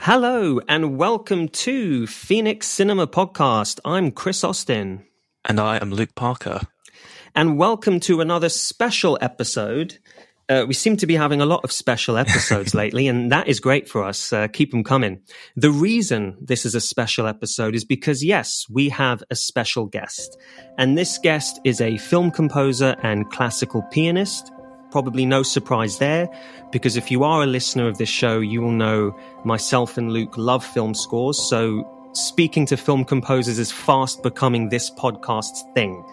Hello and welcome to Phoenix Cinema Podcast. I'm Chris Austin. And I am Luke Parker. And welcome to another special episode. We seem to be having a lot of special episodes lately, and that is great for us. Keep them coming. The reason this is a special episode is because, yes, we have a special guest. And this guest is a film composer and classical pianist. Probably no surprise there, because if you are a listener of this show, you will know myself and Luke love film scores. So speaking to film composers is fast becoming this podcast's thing.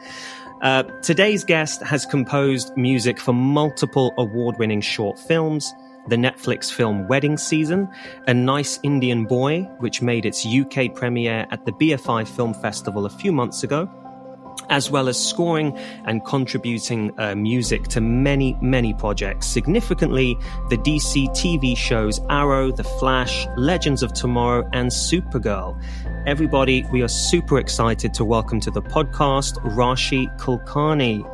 Today's guest has composed music for multiple award-winning short films, the Netflix film Wedding Season, A Nice Indian Boy, which made its UK premiere at the BFI Film Festival a few months ago, as well as scoring and contributing music to many, many projects. Significantly, the DC TV shows Arrow, The Flash, Legends of Tomorrow, and Supergirl. Everybody, we are super excited to welcome to the podcast Raashi Kulkarni.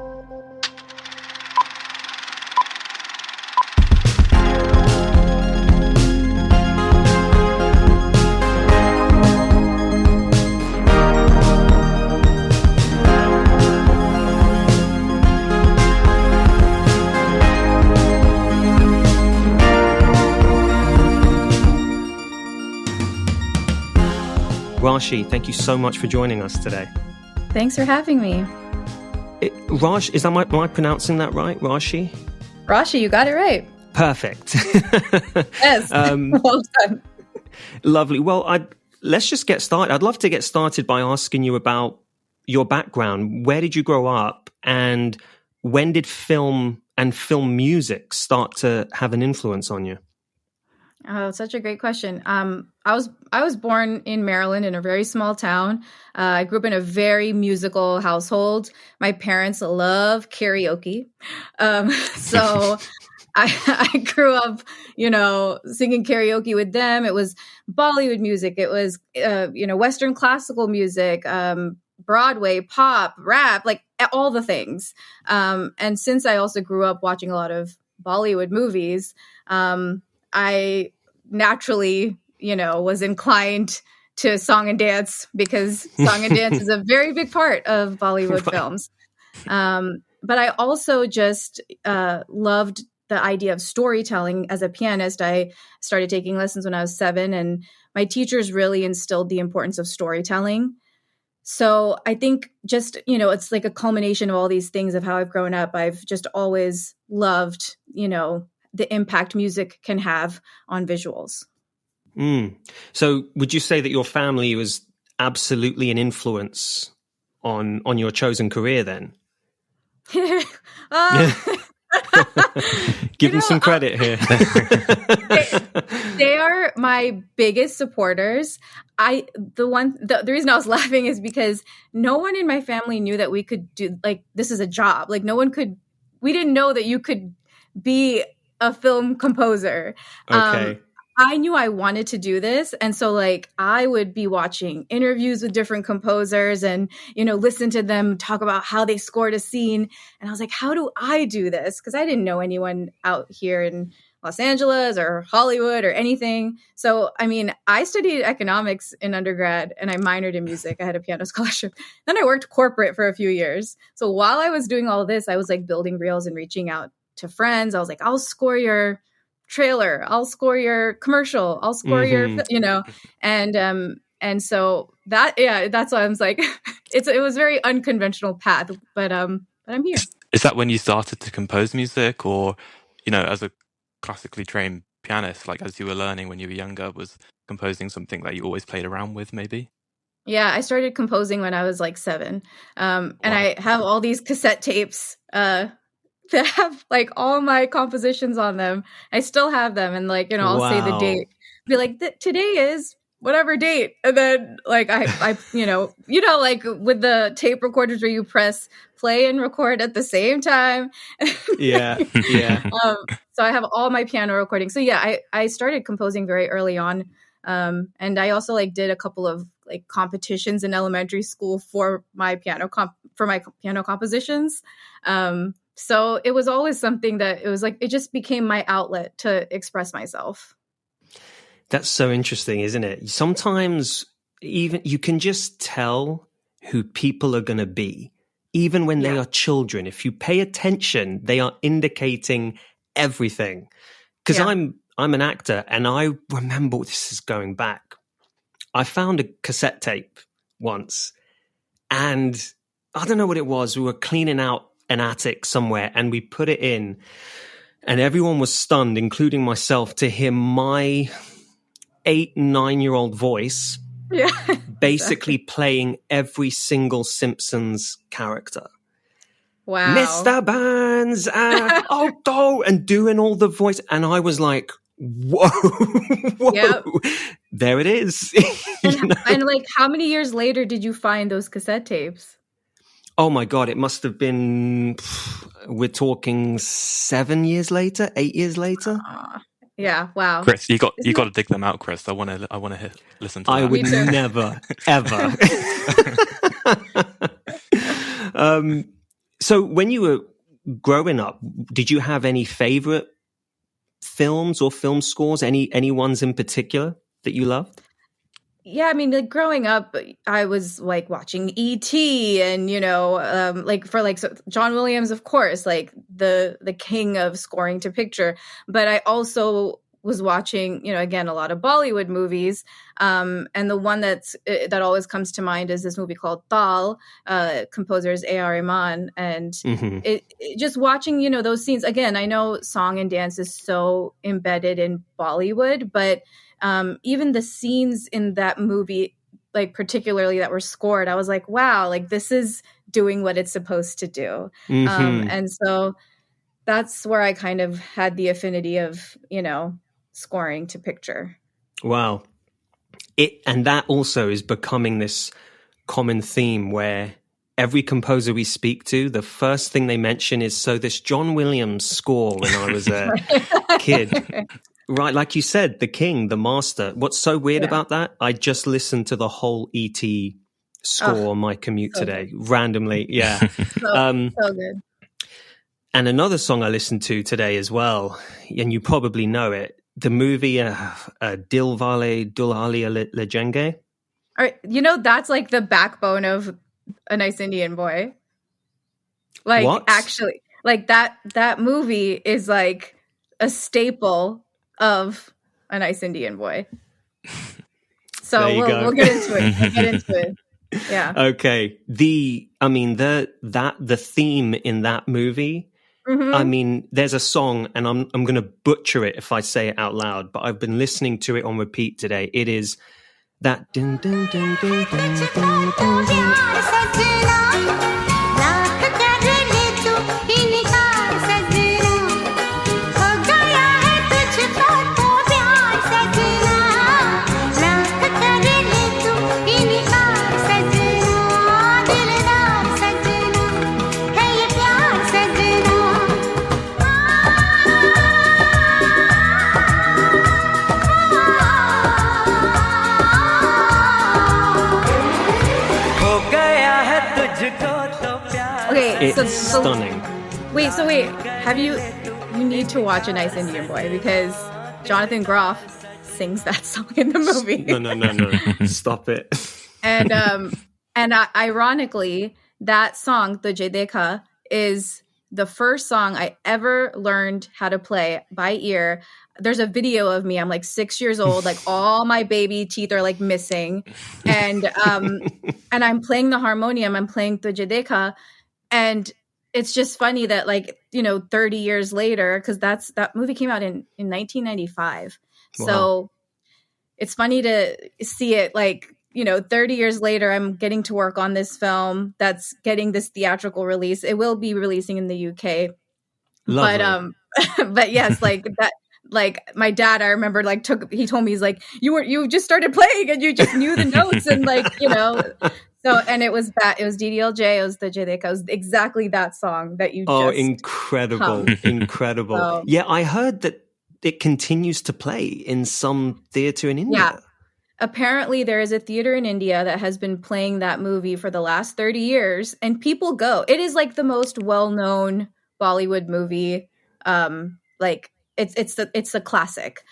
Raashi, thank you so much for joining us today. Thanks for having me. Raj, am I pronouncing that right? Raashi? Raashi, you got it right. Perfect. Yes. Well done. Lovely. Well, let's just get started. I'd love to get started by asking you about your background. Where did you grow up, and when did film and film music start to have an influence on you? Oh, such a great question. I was born in Maryland in a very small town. I grew up in a very musical household. My parents love karaoke. So I grew up, singing karaoke with them. It was Bollywood music. It was, Western classical music, Broadway, pop, rap, like all the things. And since I also grew up watching a lot of Bollywood movies, I naturally, was inclined to song and dance, because song and dance is a very big part of Bollywood films. But I also just loved the idea of storytelling. As a pianist, I started taking lessons when I was 7, and my teachers really instilled the importance of storytelling. So I think just, it's like a culmination of all these things of how I've grown up. I've just always loved, the impact music can have on visuals. So would you say that your family was absolutely an influence on your chosen career then? Give them some credit here. They are my biggest supporters. The reason I was laughing is because no one in my family knew that we could do, like, this is a job. Like, we didn't know that you could be a film composer. Okay. I knew I wanted to do this. And so, like, I would be watching interviews with different composers and, listen to them talk about how they scored a scene. And I was like, how do I do this? Because I didn't know anyone out here in Los Angeles or Hollywood or anything. So, I studied economics in undergrad and I minored in music. I had a piano scholarship. Then I worked corporate for a few years. So while I was doing all this, I was like building reels and reaching out to friends. I was like, I'll score your trailer, I'll score your commercial, I'll score your, and so that's why I was like, it was a very unconventional path, but I'm here. Is that when you started to compose music, or, as a classically trained pianist, like as you were learning when you were younger, was composing something that you always played around with maybe? Yeah, I started composing when I was like 7. And I have all these cassette tapes, that have like all my compositions on them. I still have them, and like, I'll say the date, be like, today is whatever date, and then like I like with the tape recorders where you press play and record at the same time. Yeah. So I have all my piano recordings. So yeah, I started composing very early on, and I also like did a couple of like competitions in elementary school for my piano compositions. So it was always something that it was like, it just became my outlet to express myself. That's so interesting, isn't it? Sometimes even you can just tell who people are going to be, even when they are children. If you pay attention, they are indicating everything. Because I'm an actor, and I remember, this is going back, I found a cassette tape once, and I don't know what it was. We were cleaning out an attic somewhere, and we put it in, and everyone was stunned, including myself, to hear my 8-9-year-old voice basically playing every single Simpsons character. Wow. Mr. Burns, Otto, and doing all the voice. And I was like, whoa, Yep. There it is. And like, how many years later did you find those cassette tapes? Oh my God, it must have been, we're talking 7 years later, 8 years later. Yeah, wow. Chris, you got to dig them out, Chris. I want to listen to that. I would never, ever. So when you were growing up, did you have any favorite films or film scores? Any ones in particular that you loved? Yeah, I mean, like growing up, I was like watching E.T. and, you know, so John Williams, of course, like the king of scoring to picture. But I also was watching, you know, again, a lot of Bollywood movies. And the one that always comes to mind is this movie called Tal, composer is A.R. Rahman. And it just watching, you know, those scenes, again, I know song and dance is so embedded in Bollywood, but even the scenes in that movie, like particularly that were scored, I was like, wow, like this is doing what it's supposed to do. And so that's where I kind of had the affinity of, you know, scoring to picture. Wow. And that also is becoming this common theme where every composer we speak to, the first thing they mention is, so this John Williams score when I was a kid. Right, like you said, the king, the master. What's so weird about that? I just listened to the whole E.T. score on my commute today, randomly. Yeah. So good. And another song I listened to today as well, and you probably know it, the movie Dil Wale Dulhania Le Jayenge. All right, you know, that's like the backbone of A Nice Indian Boy. Like, what? Actually, like that movie is like a staple of A Nice Indian Boy. So we'll get into it. Yeah. Okay. The theme in that movie, I mean, there's a song, and I'm going to butcher it if I say it out loud, but I've been listening to it on repeat today. It is that dun dun dun dun dun dun dun dun. It's stunning. Wait, you need to watch A Nice Indian Boy because Jonathan Groff sings that song in the movie. No. Stop it. And ironically, that song, Tujhe Dekha, is the first song I ever learned how to play by ear. There's a video of me. I'm like 6 years old, like all my baby teeth are like missing. And I'm playing the harmonium. I'm playing Tujhe Dekha. And it's just funny that, like, you know, 30 years later, because that movie came out in 1995. Wow. So it's funny to see it, like, you know, 30 years later, I'm getting to work on this film that's getting this theatrical release. It will be releasing in the UK. Lovely. But yes, like that. Like my dad, I remember, like he told me, he's like, you just started playing and you just knew the notes and, like, you know. So, and it was DDLJ, it was the Tujhe Dekha, it was exactly that song that you just incredible. So, yeah, I heard that it continues to play in some theater in India. Yeah. Apparently there is a theater in India that has been playing that movie for the last 30 years and people go. It is like the most well-known Bollywood movie. Like it's the classic.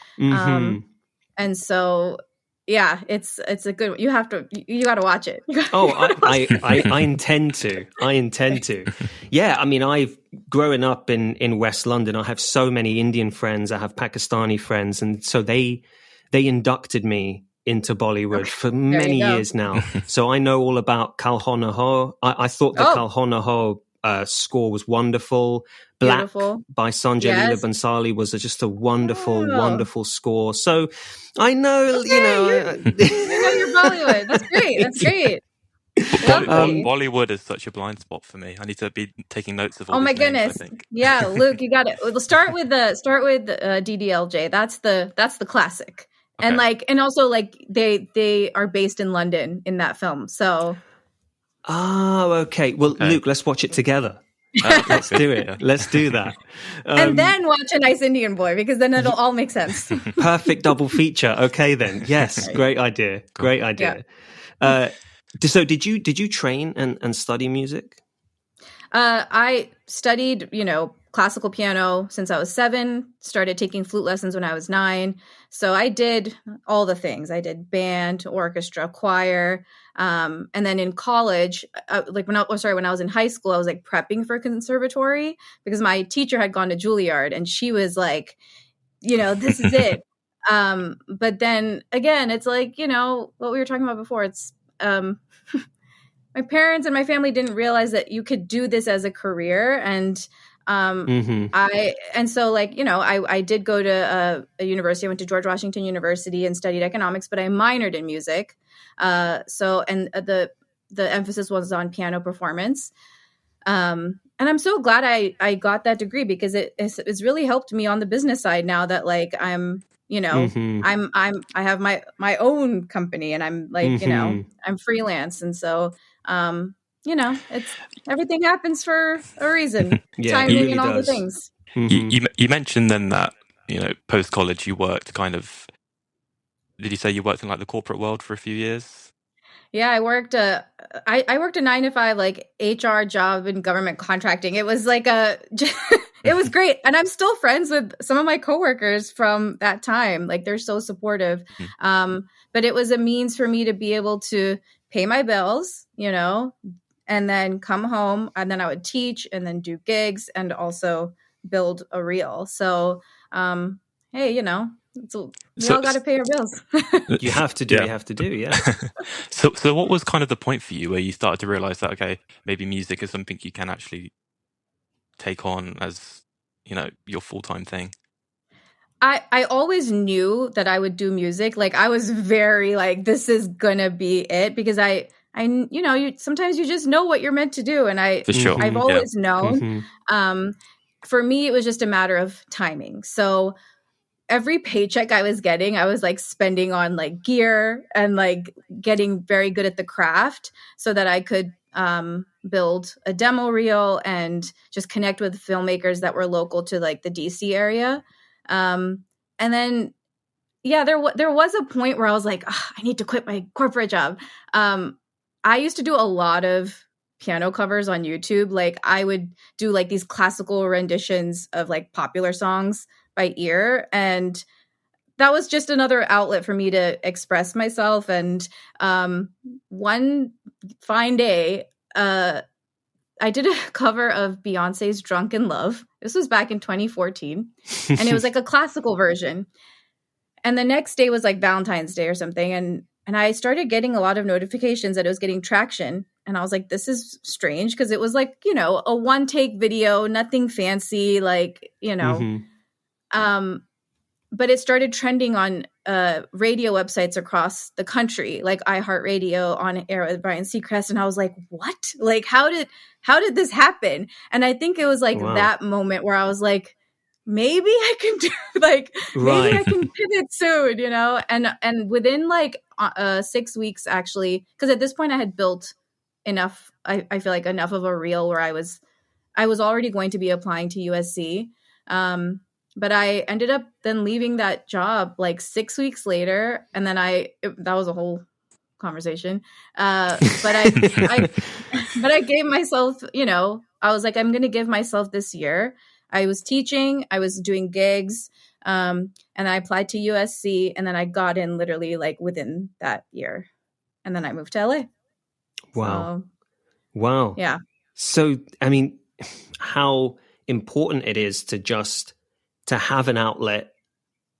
And so, yeah, it's a good. You got to watch it. Oh, I intend to. Yeah, I mean, I've growing up in West London. I have so many Indian friends. I have Pakistani friends, and so they inducted me into Bollywood for many years now. So I know all about Kal Ho Na Ho. I thought the Kal Ho Na Ho score was wonderful. Black by Sanjay Leela Bhansali was just a wonderful score. So I know, you know your Bollywood. That's great. That's great. Bollywood is such a blind spot for me. I need to be taking notes of all these names, goodness. I think. Yeah, Luke, you got it. We'll start with DDLJ. That's the classic. Okay. And also they are based in London in that film. So okay. Well, Luke, let's watch it together. Let's do it. Yeah. Let's do that. And then watch A Nice Indian Boy, because then it'll all make sense. Perfect double feature. Okay, then. Yes. Great idea. Great idea. Yeah. So did you train and study music? I studied, classical piano since I was 7, started taking flute lessons when I was 9. So I did all the things. I did band, orchestra, choir. And then in college, when I was in high school, I was prepping for conservatory because my teacher had gone to Juilliard and she was like, this is it. But then again, it's what we were talking about before. It's, my parents and my family didn't realize that you could do this as a career. And I did go to a university. I went to George Washington University and studied economics, but I minored in music. The emphasis was on piano performance. And I'm so glad I got that degree because it's really helped me on the business side now that I'm I have my own company and I'm I'm freelance. And so, it's everything happens for a reason. Timing really and all does. The things. You mentioned then that, post college you worked did you say you worked in the corporate world for a few years? Yeah, I worked a 9-to-5 HR job in government contracting. It was it was great. And I'm still friends with some of my coworkers from that time. They're so supportive. But it was a means for me to be able to pay my bills, and then come home, and then I would teach and then do gigs and also build a reel. So, hey, we all got to pay our bills. You have to do. Yeah. You have to do. Yeah. So what was kind of the point for you where you started to realize that, okay, maybe music is something you can actually take on as, your full-time thing? I always knew that I would do music. I was very this is gonna be it, because I sometimes you just know what you're meant to do, and for sure. I've always known. For me, it was just a matter of timing. So every paycheck I was getting, I was spending on gear and getting very good at the craft so that I could build a demo reel and just connect with filmmakers that were local to the DC area. And then, there was a point where I was I need to quit my corporate job. I used to do a lot of piano covers on YouTube. I would do these classical renditions of popular songs by ear. And that was just another outlet for me to express myself. And one fine day, I did a cover of Beyonce's Drunk in Love. This was back in 2014. And it was a classical version. And the next day was Valentine's Day or something. And I started getting a lot of notifications that it was getting traction. And I was this is strange, because it was a one-take video, nothing fancy, but it started trending on radio websites across the country, iHeartRadio, On Air with Brian Seacrest. And I was what? How did this happen? And I think it was wow. That moment where I was maybe I can do maybe I can pivot soon, and within 6 weeks, actually, because at this point I had built enough, I feel enough of a reel where I was already going to be applying to USC. But I ended up then leaving that job 6 weeks later. And then that was a whole conversation. But I gave myself, I was I'm going to give myself this year. I was teaching, I was doing gigs. And I applied to USC, and then I got in literally like within that year. And then I moved to LA. Wow. So, Wow. yeah. So, I mean, how important it is to have an outlet,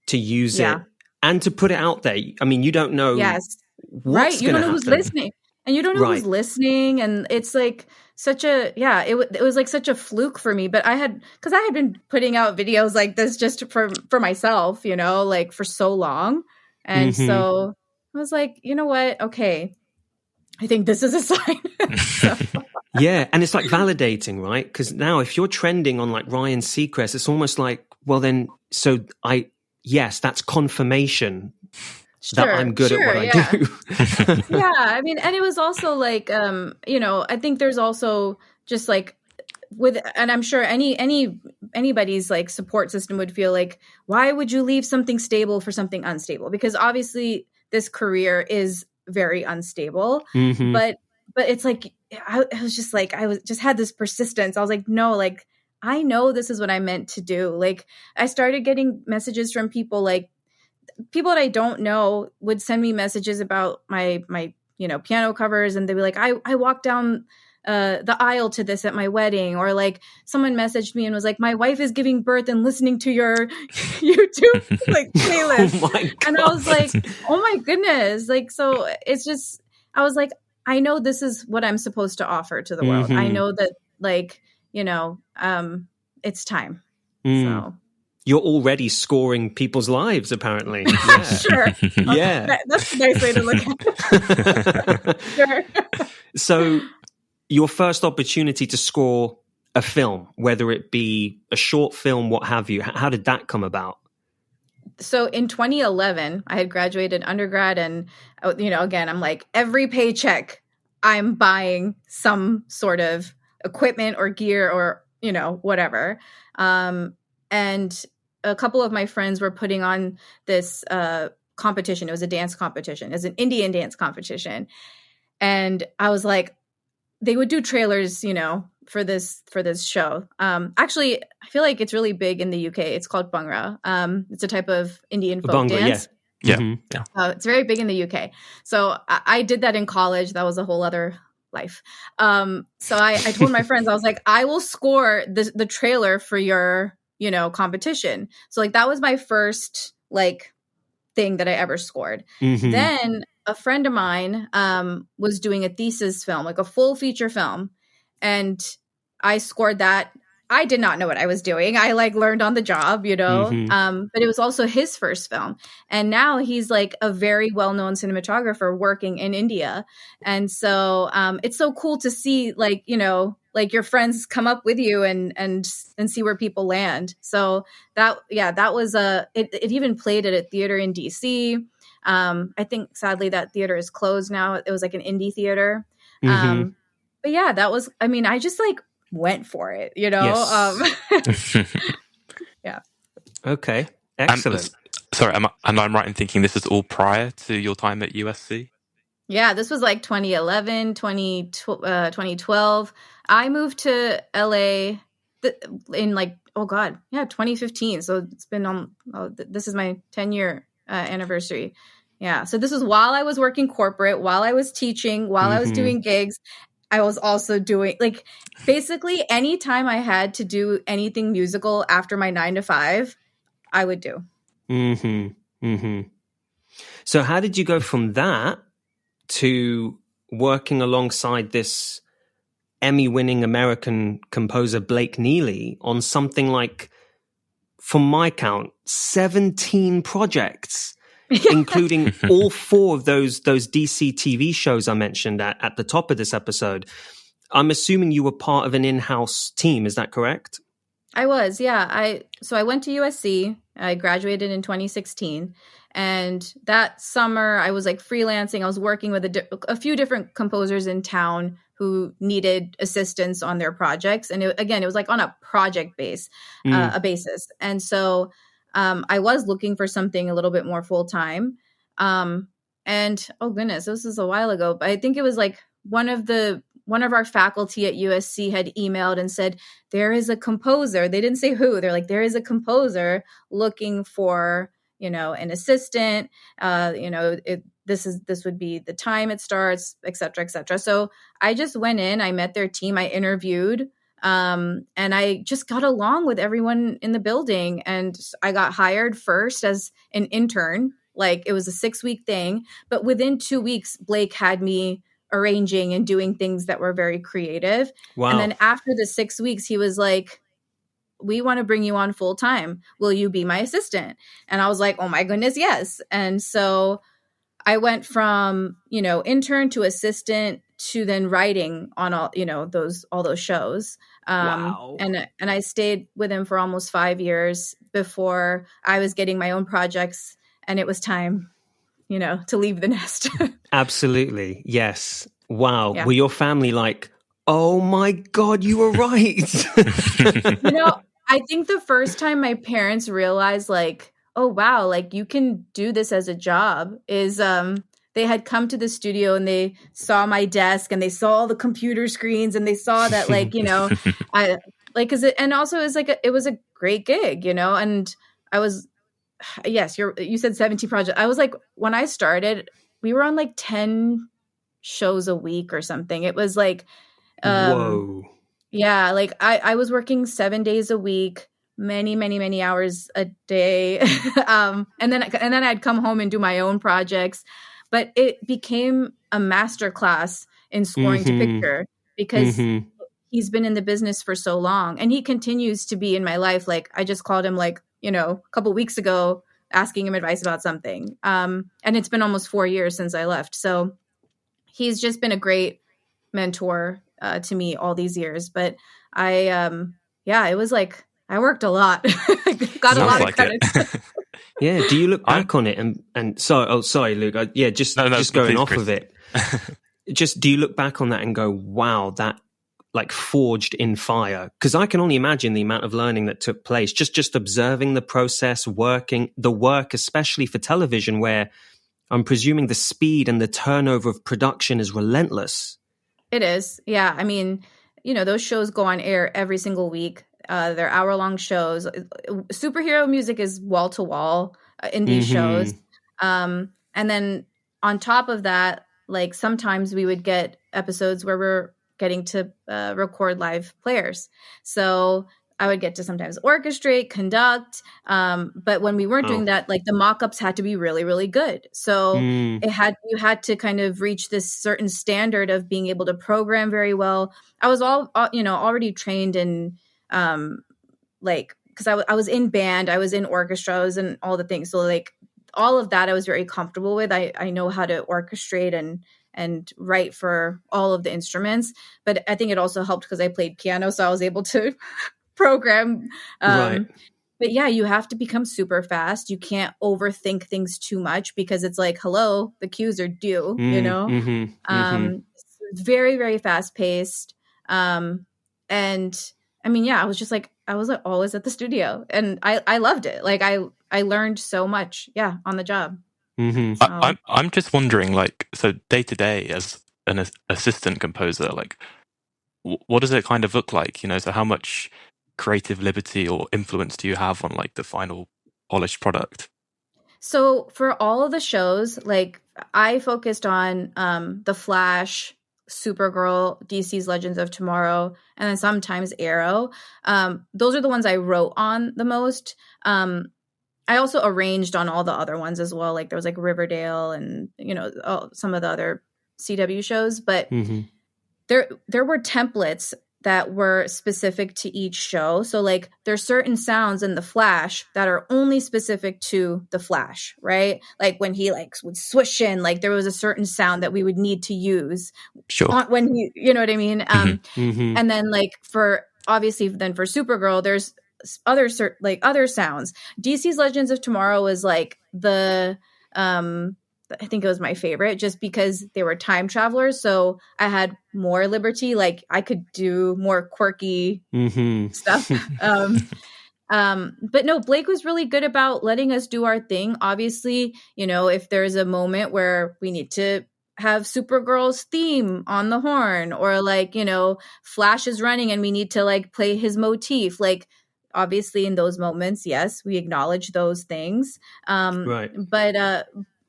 to use it, and to put it out there. I mean, you don't know what's you don't know happen. who's listening. And you don't know who's listening. And it's like such a, it was like such a fluke for me. But because I had been putting out videos like this just for myself, you know, like for so long. And so I was like, you know what? Okay. I think this is a sign. Yeah. And it's like validating, right? Because now if you're trending on like Ryan Seacrest, it's almost like, well, then, yes, that's confirmation that I'm good at what I do. Yeah. I mean, and it was also like, you know, I think there's also just like and I'm sure anybody's like support system would feel like, why would you leave something stable for something unstable? Because obviously this career is very unstable, but it's like, I was just like, just had this persistence. I was like, no, like, I know this is what I meant to do. Like, I started getting messages from people that I don't know would send me messages about my, you know, piano covers. And they'd be like, I walked down the aisle to this at my wedding. Or like someone messaged me and was like, my wife is giving birth and listening to your YouTube like playlist. Oh my God. And I was like, oh my goodness. Like, so it's just, I was like, I know this is what I'm supposed to offer to the world. I know that, like, you know, it's time. So you're already scoring people's lives, apparently. Yeah. Sure. Yeah. That's a nice way to look at it. Sure. So your first opportunity to score a film, whether it be a short film, what have you, how did that come about? So in 2011, I had graduated undergrad, and, you know, again, I'm like, every paycheck I'm buying some sort of equipment or gear or, you know, whatever. And a couple of my friends were putting on this competition. It was a dance competition. It was an Indian dance competition. And I was like, they would do trailers, you know, for this show. Actually, I feel like it's really big in the UK. It's called Bhangra. It's a type of Indian folk dance. Yeah. It's very big in the UK. So I did that in college. That was a whole other life. So I told my friends, I was like, I will score the trailer for your, you know, competition. So like that was my first like thing that I ever scored. Then a friend of mine was doing a thesis film, like a full feature film. And I scored that. I did not know what I was doing. I like learned on the job, you know, but it was also his first film. And now he's like a very well-known cinematographer working in India. And so it's so cool to see, like, you know, like your friends come up with you and see where people land. So that was it even played at a theater in DC. I think sadly that theater is closed now. It was like an indie theater. But yeah, that was, I mean, I just like went for it, you know? Yes. Yeah. Okay. Excellent. Sorry, am I right in thinking this is all prior to your time at USC? Yeah, this was like 2011, 2012. I moved to LA in like, 2015. So it's been this is my 10-year anniversary. Yeah. So this was while I was working corporate, while I was teaching, while I was doing gigs. I was also doing, like, basically anytime I had to do anything musical after my 9 to 5, I would do. So how did you go from that to working alongside this Emmy-winning American composer Blake Neely on something like, from my count, 17 projects, including all 4 of those DC TV shows I mentioned at the top of this episode? I'm assuming you were part of an in-house team. Is that correct? I was, yeah. So I went to USC. I graduated in 2016. And that summer, I was like freelancing. I was working with a few different composers in town who needed assistance on their projects. And it was like on a project basis. And so I was looking for something a little bit more full-time. And oh goodness, this is a while ago, but I think it was like one of the one of our faculty at USC had emailed and said, there is a composer. They didn't say who. They're like, there is a composer looking for, an assistant. This would be the time it starts, et cetera, et cetera. So I just went in, I met their team, I interviewed, and I just got along with everyone in the building. And I got hired first as an intern. Like, it was a 6-week thing, but within 2 weeks, Blake had me arranging and doing things that were very creative. Wow. And then after the 6 weeks, he was like, we want to bring you on full time. Will you be my assistant? And I was like, oh my goodness, yes. And so I went from, intern to assistant to then writing on all those shows. Wow. And I stayed with him for almost 5 years before I was getting my own projects, and it was time, to leave the nest. Absolutely. Yes. Wow. Yeah. Were your family like, oh my God, you were right? I think the first time my parents realized, like, oh, wow, like, you can do this as a job is they had come to the studio and they saw my desk and they saw all the computer screens and they saw that, like, I like, and also it was a great gig, and I was, yes, you said 70 projects. I was like, when I started, we were on like 10 shows a week or something. It was like, whoa. Yeah, like I was working 7 days a week, many, many, many hours a day. And then I'd come home and do my own projects. But it became a masterclass in scoring to picture because he's been in the business for so long, and he continues to be in my life. Like, I just called him, like, a couple weeks ago, asking him advice about something. And it's been almost 4 years since I left. So he's just been a great mentor to me all these years. But it was like, I worked a lot. Got a lot of credit. Yeah. Do you look back on it and sorry, Luke. Just going off of it. Just, do you look back on that and go, wow, that like forged in fire? Because I can only imagine the amount of learning that took place, just observing the process, the work, especially for television, where I'm presuming the speed and the turnover of production is relentless. It is. Yeah. I mean, those shows go on air every single week. They're hour-long shows. Superhero music is wall-to-wall in these shows. And then on top of that, like, sometimes we would get episodes where we're getting to record live players. So I would get to sometimes orchestrate, conduct. But when we weren't doing that, like, the mock-ups had to be really, really good. So you had to kind of reach this certain standard of being able to program very well. I was already trained in, because I was in band, I was in orchestra, I was in all the things. So, like, all of that I was very comfortable with. I know how to orchestrate and write for all of the instruments. But I think it also helped because I played piano, so I was able to program. Right. But yeah, you have to become super fast. You can't overthink things too much because it's like, hello, the cues are due, It's very, very fast paced. And I mean, yeah, I was always at the studio, and I loved it. Like, I learned so much, on the job. I'm just wondering, like, so day to day as an assistant composer, like, what does it kind of look like? So how much creative liberty or influence do you have on, like, the final polished product? So for all of the shows, like, I focused on The Flash, Supergirl, DC's Legends of Tomorrow, and then sometimes Arrow. Those are the ones I wrote on the most. I also arranged on all the other ones as well. Like, there was like Riverdale and, some of the other CW shows, but there were templates that were specific to each show. So, like, there's certain sounds in The Flash that are only specific to The Flash, right? Like, when he, like, would swoosh in, like, there was a certain sound that we would need to use. Sure. When he, you know what I mean? And then, like, for Supergirl, there's other sounds. DC's Legends of Tomorrow was like I think it was my favorite just because they were time travelers. So I had more liberty. Like, I could do more quirky stuff. But no, Blake was really good about letting us do our thing. Obviously, if there's a moment where we need to have Supergirl's theme on the horn, or like, Flash is running and we need to like play his motif. Like, obviously in those moments, yes, we acknowledge those things. Right.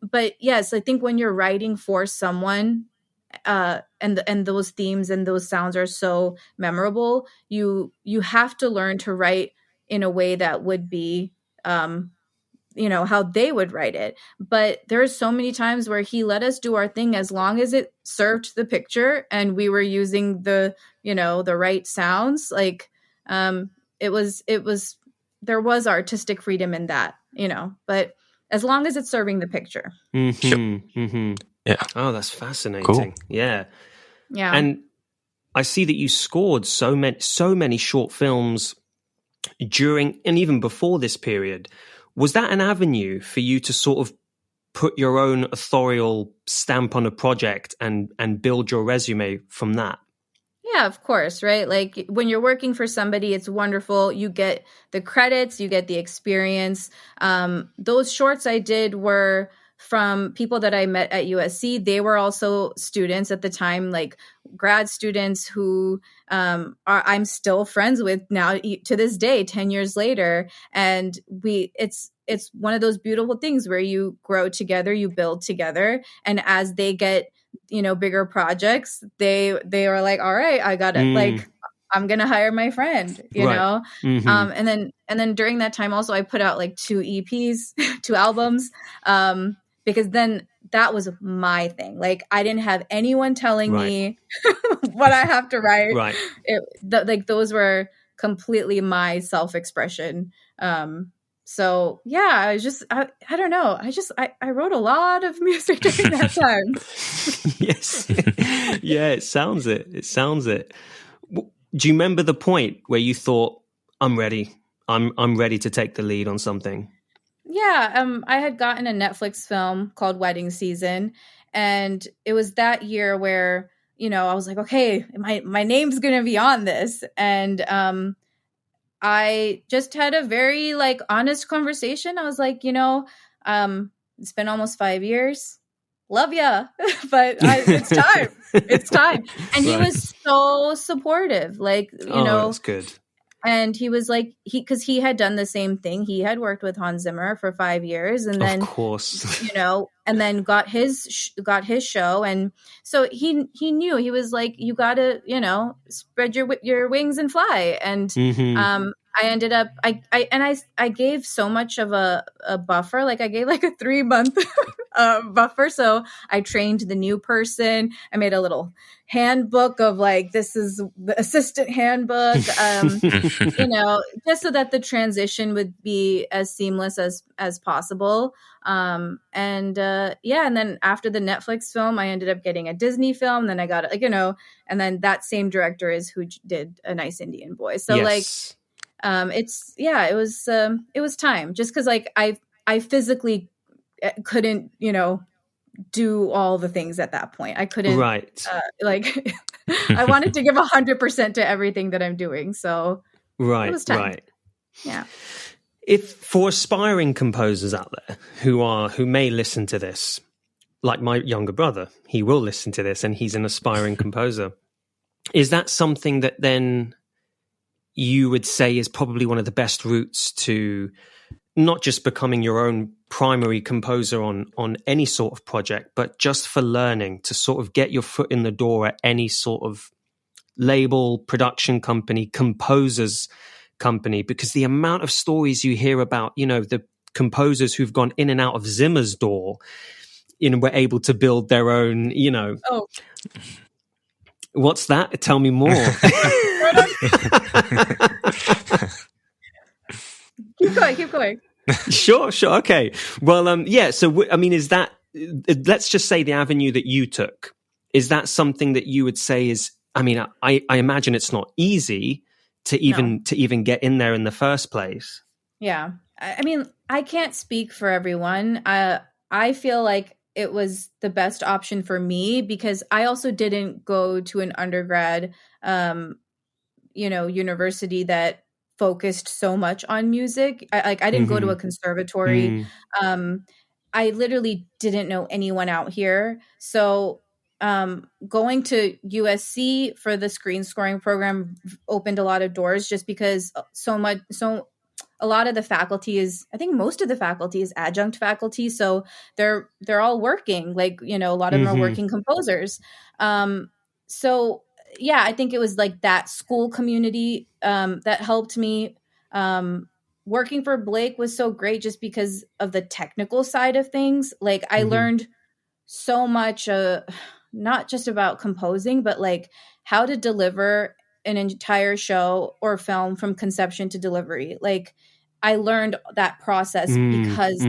But yes, I think when you're writing for someone, and those themes and those sounds are so memorable, you have to learn to write in a way that would be, how they would write it. But there's so many times where he let us do our thing as long as it served the picture and we were using the right sounds. Like, it was there was artistic freedom in that, but as long as it's serving the picture. Yeah. Oh, that's fascinating. Cool. Yeah. And I see that you scored so many short films during and even before this period. Was that an avenue for you to sort of put your own authorial stamp on a project and build your resume from that? Yeah, of course, right? Like when you're working for somebody, it's wonderful. You get the credits, you get the experience. Those shorts I did were from people that I met at USC. They were also students at the time, like grad students who I'm still friends with now to this day, 10 years later. And it's one of those beautiful things where you grow together, you build together. And as they get, bigger projects, they are like, all right, I got it. Like, I'm going to hire my friend, know? And then during that time also, I put out like 2 EPs, 2 albums, because then that was my thing. Like, I didn't have anyone telling me what I have to write. Right. Like those were completely my self-expression. So yeah, I don't know. I wrote a lot of music during that time. Yes. Yeah, it sounds it. Do you remember the point where you thought, I'm ready. I'm ready to take the lead on something? Yeah, I had gotten a Netflix film called Wedding Season, and it was that year where, I was like, okay, my name's going to be on this. And I just had a very like honest conversation. I was like, it's been almost 5 years. Love ya, but it's time. It's time. And he was so supportive. Like, that's good. And he was like, because he had done the same thing. He had worked with Hans Zimmer for 5 years, and then, of course, and then got his show, and so he knew. He was like, you gotta, spread your wings and fly. And I ended up, I gave so much of a buffer. Like I gave like a 3-month buffer. So I trained the new person. I made a little handbook of like, this is the assistant handbook, just so that the transition would be as seamless as possible. And then after the Netflix film, I ended up getting a Disney film. Then I got and then that same director is who did A Nice Indian Boy. So yes. It was time, just because like I physically couldn't, do all the things at that point. I couldn't, I wanted to give 100% to everything that I'm doing. So it was time. Right. Yeah. If for aspiring composers out there who may listen to this, like my younger brother, he will listen to this and he's an aspiring composer. Is that something that then you would say is probably one of the best routes to not just becoming your own primary composer on any sort of project, but just for learning to sort of get your foot in the door at any sort of label, production company, composers company? Because the amount of stories you hear about, the composers who've gone in and out of Zimmer's door, were able to build their own, Oh. What's that? Tell me more. Keep going. Sure. Okay. Well, So, is that, let's just say the avenue that you took, is that something that you would say is, I imagine it's not easy to even get in there in the first place. Yeah. I can't speak for everyone. I feel like it was the best option for me because I also didn't go to an undergrad, university that focused so much on music. I didn't go to a conservatory. I literally didn't know anyone out here. So going to USC for the screen scoring program opened a lot of doors, just because a lot of the faculty is, I think most of the faculty is adjunct faculty. So they're all working, like, a lot of them are working composers. So yeah, I think it was like that school community that helped me. Working for Blake was so great just because of the technical side of things. Like, I learned so much, not just about composing, but like how to deliver an entire show or film from conception to delivery. Like, I learned that process because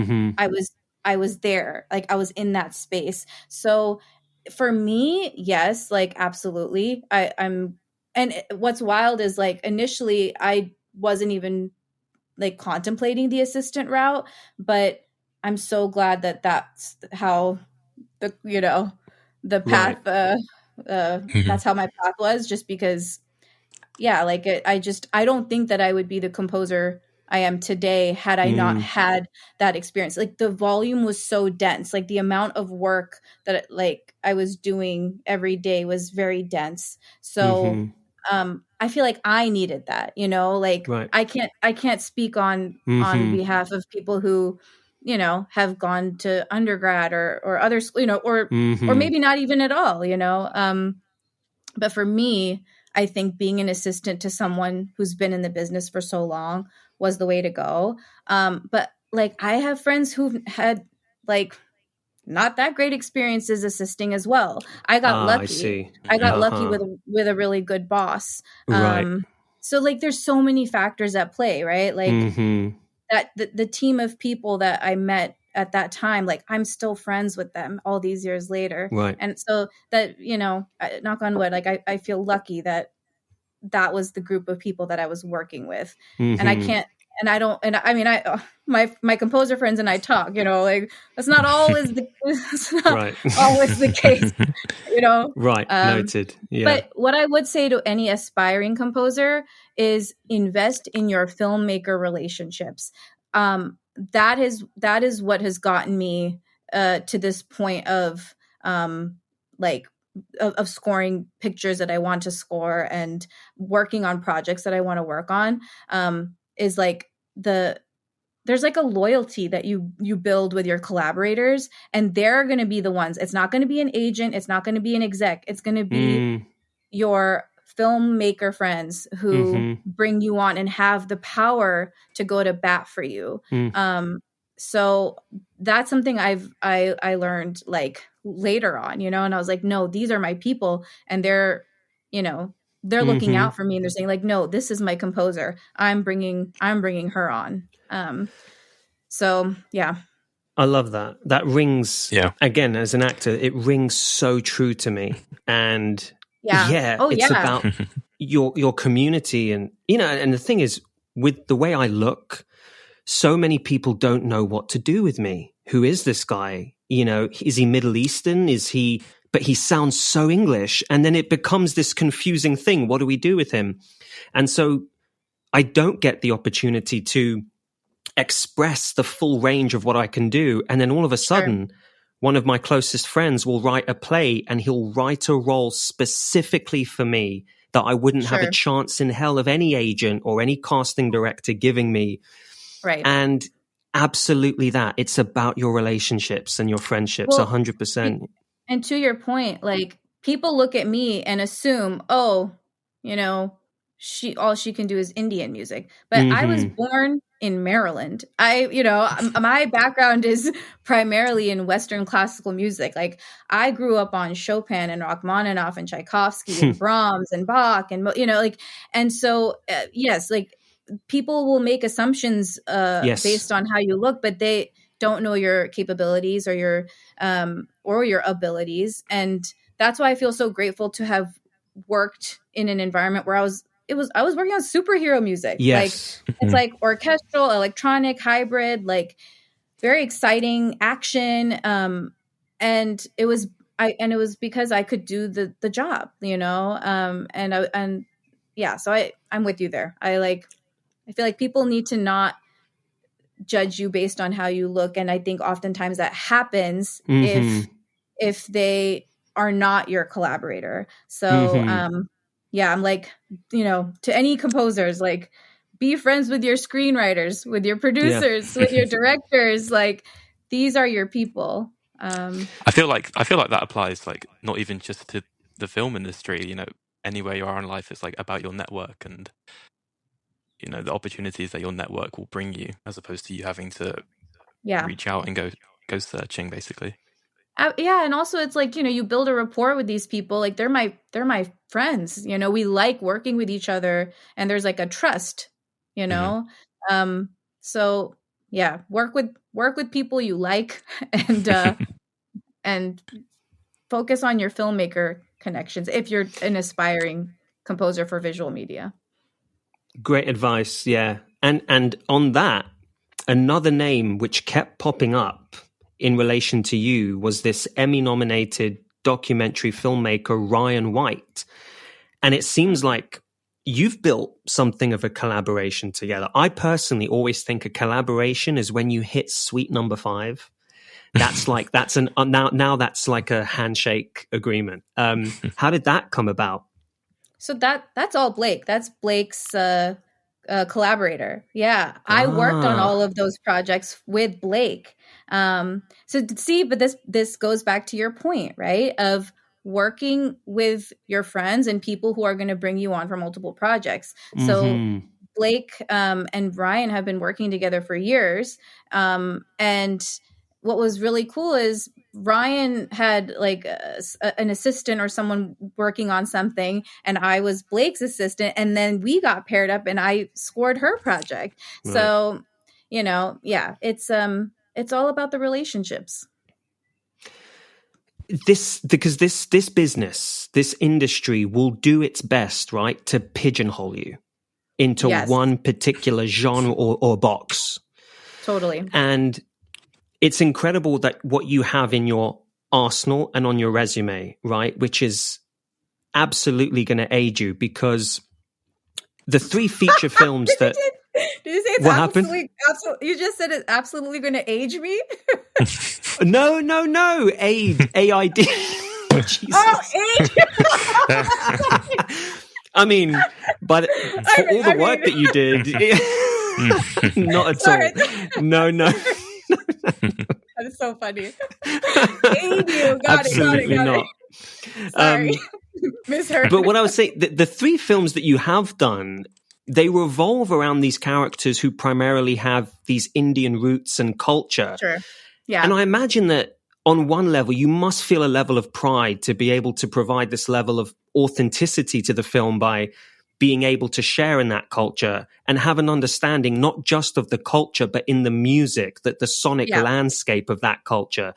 I was there, like I was in that space. So for me, yes, like absolutely. I'm and what's wild is, like, initially I wasn't even like contemplating the assistant route, but I'm so glad that that's how the path that's how my path was, just because like I don't think that I would be the composer I am today had I not had that experience. Like, the volume was so dense, like the amount of work that like I was doing every day was very dense. So I feel like I needed that, like Right. I can't speak on behalf of people who, have gone to undergrad or other school, or maybe not even at all, but for me, I think being an assistant to someone who's been in the business for so long was the way to go. But like, I have friends who've had like not that great experiences assisting as well. I got lucky. I see. I got lucky with a really good boss. Right. So like, there's so many factors at play, right? Like that the team of people that I met at that time, like I'm still friends with them all these years later. Right. And so that, knock on wood, like I feel lucky that was the group of people that I was working with. And I can't, and I don't, and I mean, my composer friends and I talk, like that's not always always the case, Right. Noted. Yeah. But what I would say to any aspiring composer is invest in your filmmaker relationships. That is what has gotten me to this point of of scoring pictures that I want to score and working on projects that I want to work on. Is like there's like a loyalty that you build with your collaborators, and they're going to be the ones. It's not going to be an agent. It's not going to be an exec. It's going to be your filmmaker friends who bring you on and have the power to go to bat for you. So that's something I learned like later on, and I was like, no, these are my people, and they're looking out for me, and they're saying like, no, this is my composer. I'm bringing her on. So yeah. I love that. That rings, again, as an actor, it rings so true to me. And it's about your community. And, and the thing is, with the way I look, so many people don't know what to do with me. Who is this guy? Is he Middle Eastern? But he sounds so English. And then it becomes this confusing thing. What do we do with him? And so I don't get the opportunity to express the full range of what I can do. And then all of a sudden, one of my closest friends will write a play, and he'll write a role specifically for me that I wouldn't have a chance in hell of any agent or any casting director giving me. Right. And absolutely that. It's about your relationships and your friendships, 100%. And to your point, like, people look at me and assume, all she can do is Indian music. But I was born in Maryland. My background is primarily in Western classical music. Like, I grew up on Chopin and Rachmaninoff and Tchaikovsky and Brahms and Bach and and so yes, like, people will make assumptions based on how you look, but they don't know your capabilities or your abilities. And that's why I feel so grateful to have worked in an environment where I was working on superhero music. Yes. Like, it's like orchestral, electronic, hybrid, like very exciting action. And it was because I could do the job, so I'm with you there. I feel like people need to not judge you based on how you look. And I think oftentimes that happens Mm-hmm. if they are not your collaborator. So Mm-hmm. yeah, I'm like, to any composers, like, be friends with your screenwriters, with your producers, with your directors. Like, these are your people. I feel like that applies, like, not even just to the film industry. Anywhere you are in life, it's like about your network and the opportunities that your network will bring you, as opposed to you having to reach out and go searching, basically. Yeah, and also it's like, you build a rapport with these people. Like, they're my friends. We like working with each other, and there's like a trust. So yeah, work with people you like, and focus on your filmmaker connections if you're an aspiring composer for visual media. Great advice, yeah. And on that, another name which kept popping up in relation to you was this Emmy-nominated documentary filmmaker Ryan White. And it seems like you've built something of a collaboration together. I personally always think a collaboration is when you hit sweet number 5. That's like now that's like a handshake agreement. How did that come about? So that's all Blake. That's Blake's collaborator. Yeah, I worked on all of those projects with Blake. So see, but this goes back to your point, right? Of working with your friends and people who are going to bring you on for multiple projects. So Blake and Ryan have been working together for years. And what was really cool is Ryan had like an assistant or someone working on something, and I was Blake's assistant, and then we got paired up and I scored her project. Right. So, yeah, it's all about the relationships. Because this business, this industry will do its best, right, to pigeonhole you into one particular genre or box. Totally. And it's incredible that what you have in your arsenal and on your resume, right, which is absolutely going to aid you, because the 3 feature films that... Did you say it's what absolutely, you just said it's absolutely going to age me? No. Aid. A-I-D. Jesus. Oh, age! I mean, for all the work that you did, not at all. No. That is so funny. Aid you. Got Absolutely it. not. Sorry. Misheard. But what I would say, the 3 films that you have done, they revolve around these characters who primarily have these Indian roots and culture. Sure. Yeah. And I imagine that on one level, you must feel a level of pride to be able to provide this level of authenticity to the film by being able to share in that culture and have an understanding not just of the culture, but in the music, that the sonic landscape of that culture.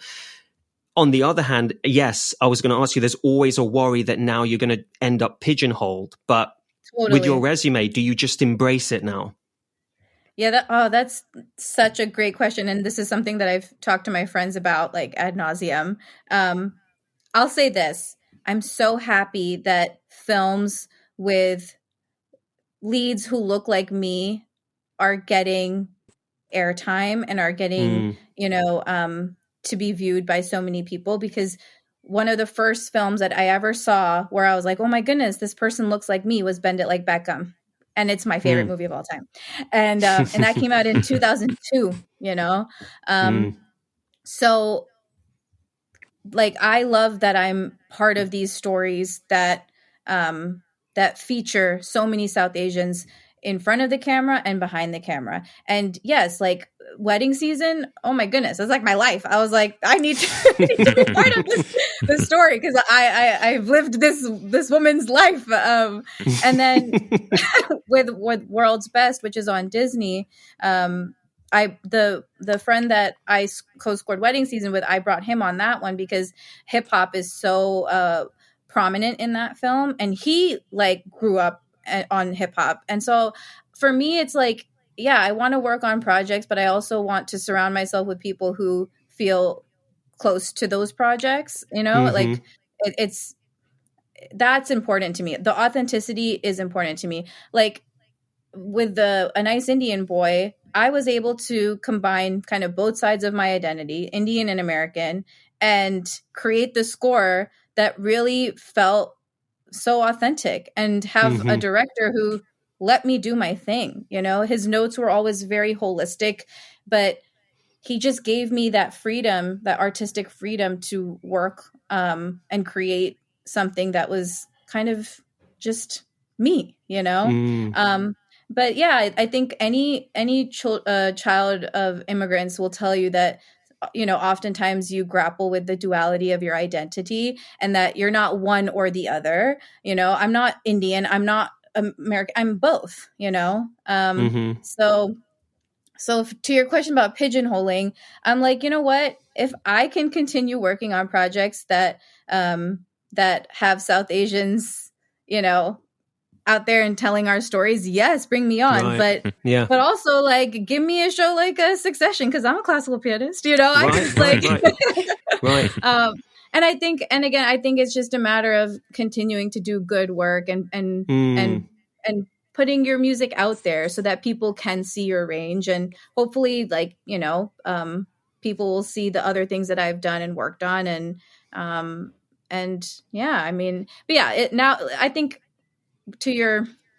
On the other hand, yes, I was going to ask you, there's always a worry that now you're going to end up pigeonholed. But with your resume, do you just embrace it now? Yeah, that's such a great question. And this is something that I've talked to my friends about, like, ad nauseum. I'll say this. I'm so happy that films with leads who look like me are getting airtime and are getting, to be viewed by so many people, because one of the first films that I ever saw where I was like, oh my goodness, this person looks like me, was Bend It Like Beckham. And it's my favorite movie of all time. And that came out in 2002, So, like, I love that I'm part of these stories that that feature so many South Asians in front of the camera and behind the camera. And yes, like, wedding season, oh my goodness, that's like my life. I was like, I need to be part of this story, because I've lived this woman's life. And then with World's Best, which is on Disney, the friend that I co-scored wedding season with, I brought him on that one because hip hop is so prominent in that film, and he like grew up on hip hop. And so for me, it's like, yeah, I want to work on projects, but I also want to surround myself with people who feel close to those projects, like that's important to me. The authenticity is important to me. Like with A Nice Indian Boy, I was able to combine kind of both sides of my identity, Indian and American, and create the score that really felt so authentic, and have a director who let me do my thing. His notes were always very holistic, but he just gave me that freedom, that artistic freedom to work and create something that was kind of just me. But yeah, I think any child of immigrants will tell you that oftentimes you grapple with the duality of your identity, and that you're not one or the other. I'm not Indian, I'm not American, I'm both. So to your question about pigeonholing, I'm like, you know what? If I can continue working on projects that have South Asians, out there and telling our stories, yes, bring me on. Right. But also, like, give me a show like a Succession, because I'm a classical pianist. Right. And I think it's just a matter of continuing to do good work and putting your music out there so that people can see your range, and hopefully, people will see the other things that I've done and worked on, I think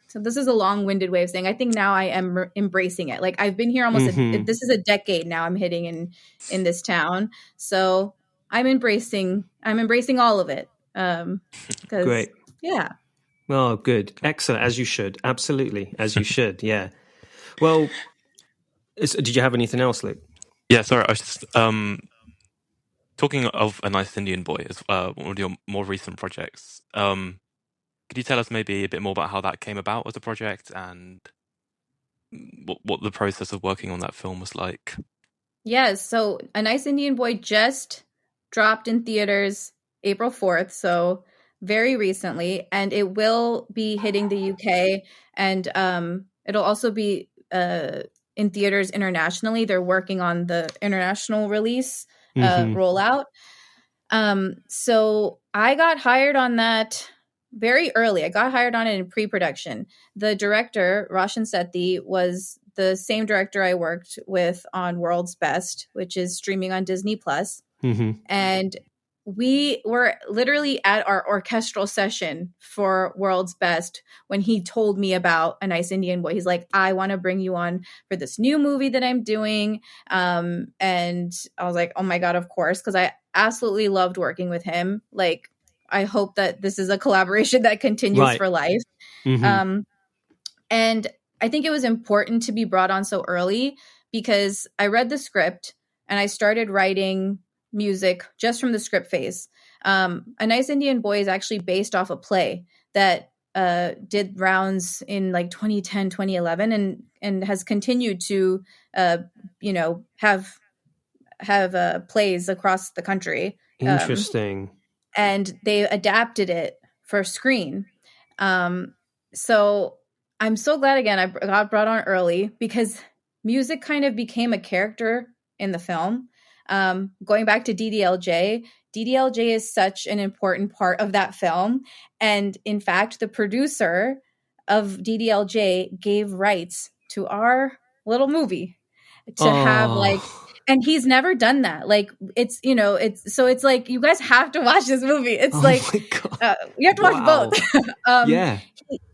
so this is a long-winded way of saying, I think now I am embracing it. Like, I've been here almost this is a decade now I'm hitting in this town. So I'm embracing all of it. Great. Yeah. Oh, good. Excellent. As you should. Absolutely. As you should. Yeah. Well, did you have anything else, Luke? Yeah, sorry. I was just talking of A Nice Indian Boy, as one of your more recent projects. Could you tell us maybe a bit more about how that came about as a project, and what the process of working on that film was like? Yes. So A Nice Indian Boy just dropped in theaters April 4th. So very recently, and it will be hitting the UK, and it'll also be in theaters internationally. They're working on the international release rollout. So I got hired on that very early. I got hired on it in pre-production. The director, Roshan Sethi, was the same director I worked with on World's Best, which is streaming on Disney Plus. And we were literally at our orchestral session for World's Best when he told me about A Nice Indian Boy. He's like, I want to bring you on for this new movie that I'm doing. And I was like, oh my God, of course. Because I absolutely loved working with him. Like, I hope that this is a collaboration that continues for life. And I think it was important to be brought on so early, because I read the script and I started writing music just from the script phase. A Nice Indian Boy is actually based off a play that did rounds in like 2010, 2011, and has continued to have plays across the country. Interesting. And they adapted it for screen. So I'm so glad, again, I got brought on early, because music kind of became a character in the film. Going back to DDLJ is such an important part of that film. And in fact, the producer of DDLJ gave rights to our little movie to have and he's never done that. Like, it's like, you guys have to watch this movie. It's you have to watch both.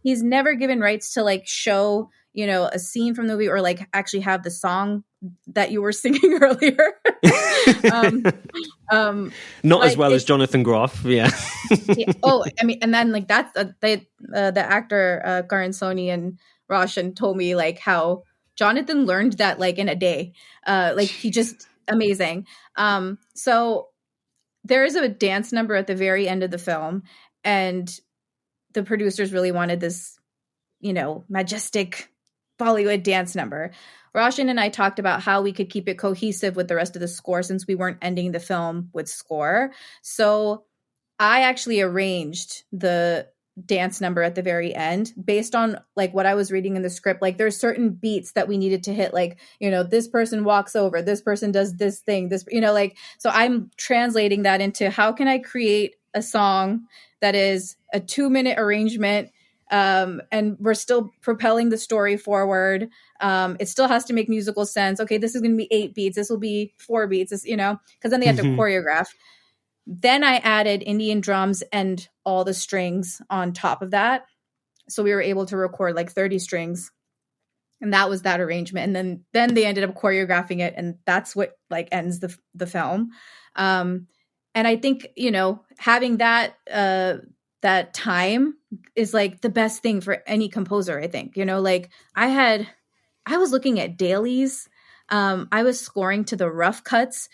He's never given rights to like show, a scene from the movie, or like actually have the song that you were singing earlier. Not as well as Jonathan Groff. Yeah. Oh, I mean, and then like that's the actor Karan Soni and Roshan told me like how Jonathan learned that like in a day. Like, he just amazing. So there is a dance number at the very end of the film, and the producers really wanted this, majestic Bollywood dance number. Roshan and I talked about how we could keep it cohesive with the rest of the score, since we weren't ending the film with score. So I actually arranged the dance number at the very end based on like what I was reading in the script. Like, there's certain beats that we needed to hit, like, this person walks over, this person does this thing, this, so I'm translating that into how can I create a song that is a 2-minute arrangement and we're still propelling the story forward. It still has to make musical sense. Okay, this is going to be 8 beats. This will be 4 beats. This, because then they have to choreograph. Then I added Indian drums and all the strings on top of that. So we were able to record like 30 strings. And that was that arrangement. And then they ended up choreographing it. And that's what like ends the film. And I think, having that time is like the best thing for any composer, I think. Like I was looking at dailies. I was scoring to the rough cuts.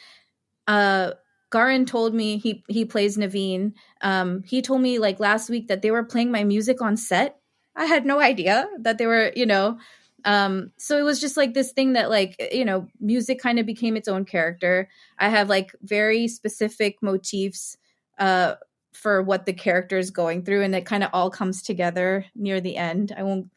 Garin told me, he plays Naveen. He told me like last week that they were playing my music on set. I had no idea that they were, so it was just like this thing that like, music kind of became its own character. I have like very specific motifs for what the character is going through, and it kind of all comes together near the end. I won't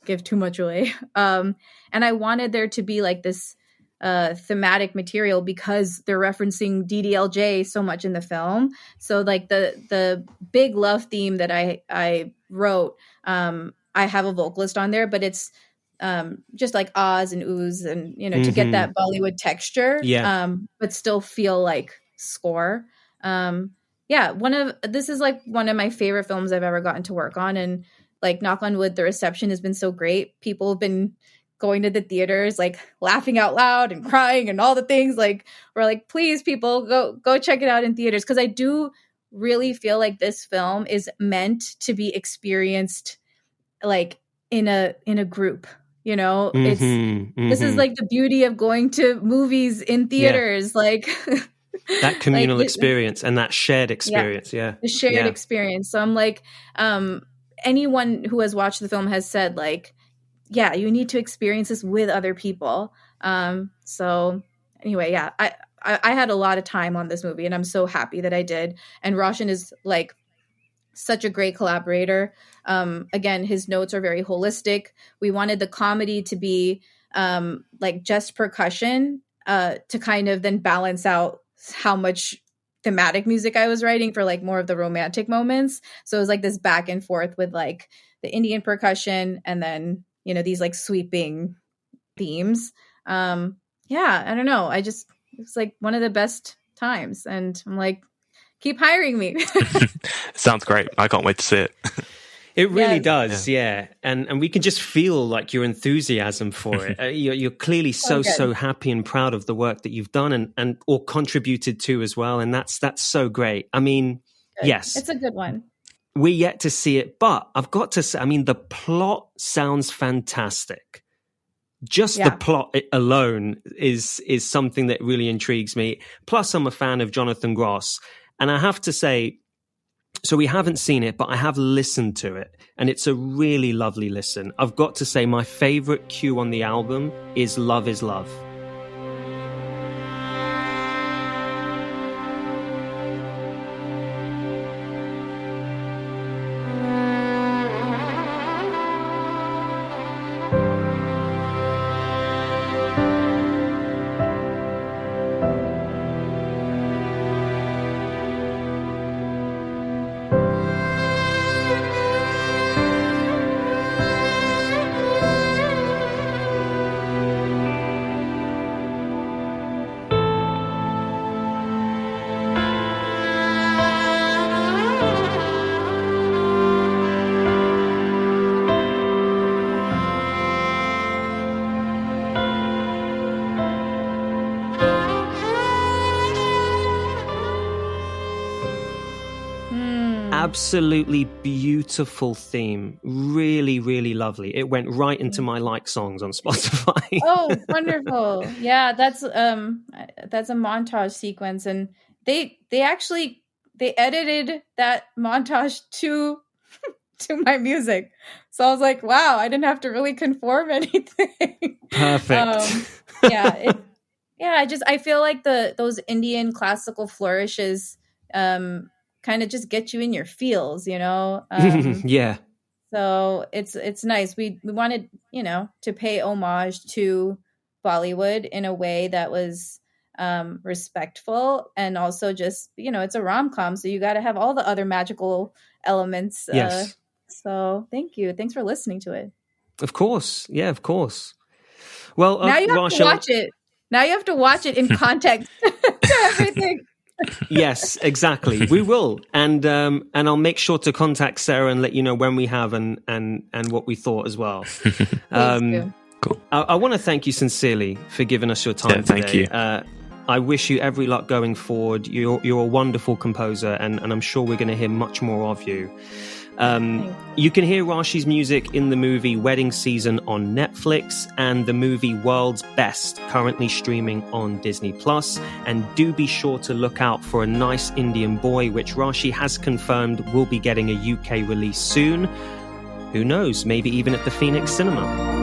give too much away. And I wanted there to be like this thematic material because they're referencing DDLJ so much in the film. So like the big love theme that I wrote, I have a vocalist on there, but it's just like ahs and oohs and, to get that Bollywood texture, but still feel like score. This is like one of my favorite films I've ever gotten to work on. And like, knock on wood, the reception has been so great. People have been going to the theaters, like laughing out loud and crying and all the things. Like, we're like, please people go check it out in theaters. Cause I do really feel like this film is meant to be experienced like in a group, this is like the beauty of going to movies in theaters, like that communal experience and that shared experience. The shared experience. So I'm like, anyone who has watched the film has said like, yeah, you need to experience this with other people. So anyway, I had a lot of time on this movie and I'm so happy that I did. And Roshan is like such a great collaborator. Again, his notes are very holistic. We wanted the comedy to be like just percussion to kind of then balance out how much thematic music I was writing for like more of the romantic moments. So it was like this back and forth with like the Indian percussion and then these like sweeping themes. I don't know. It's like one of the best times. And I'm like, keep hiring me. Sounds great. I can't wait to see it. It really does. Yeah. And we can just feel like your enthusiasm for it. You're clearly so happy and proud of the work that you've done and or contributed to as well. And that's so great. I mean, yes. It's a good one. We're yet to see it, but I've got to say, I mean, the plot sounds fantastic. Just the plot alone is something that really intrigues me. Plus, I'm a fan of Jonathan Gross. And I have to say, so we haven't seen it, but I have listened to it. And it's a really lovely listen. I've got to say, my favorite cue on the album is Love is Love. Absolutely beautiful theme. Really, really lovely. It went right into my like songs on Spotify. Oh, wonderful. Yeah, that's a montage sequence. And they edited that montage to my music. So I was like, wow, I didn't have to really conform anything. Perfect. I feel like those Indian classical flourishes kind of just get you in your feels, yeah. So it's nice. We wanted, to pay homage to Bollywood in a way that was respectful and also just, it's a rom-com, so you got to have all the other magical elements So thank you. Thanks for listening to it. Of course. Yeah, of course. Well, Now you have Raashi, to watch it. Now you have to watch it in context to everything. Yes, exactly. We will, and I'll make sure to contact Sarah and let you know when we have and what we thought as well. Cool. I want to thank you sincerely for giving us your time today. Thank you. I wish you every luck going forward. You're a wonderful composer, and I'm sure we're going to hear much more of you. You can hear Raashi's music in the movie Wedding Season on Netflix and the movie World's Best, currently streaming on Disney+. And do be sure to look out for A Nice Indian Boy, which Raashi has confirmed will be getting a UK release soon. Who knows, maybe even at the Phoenix Cinema.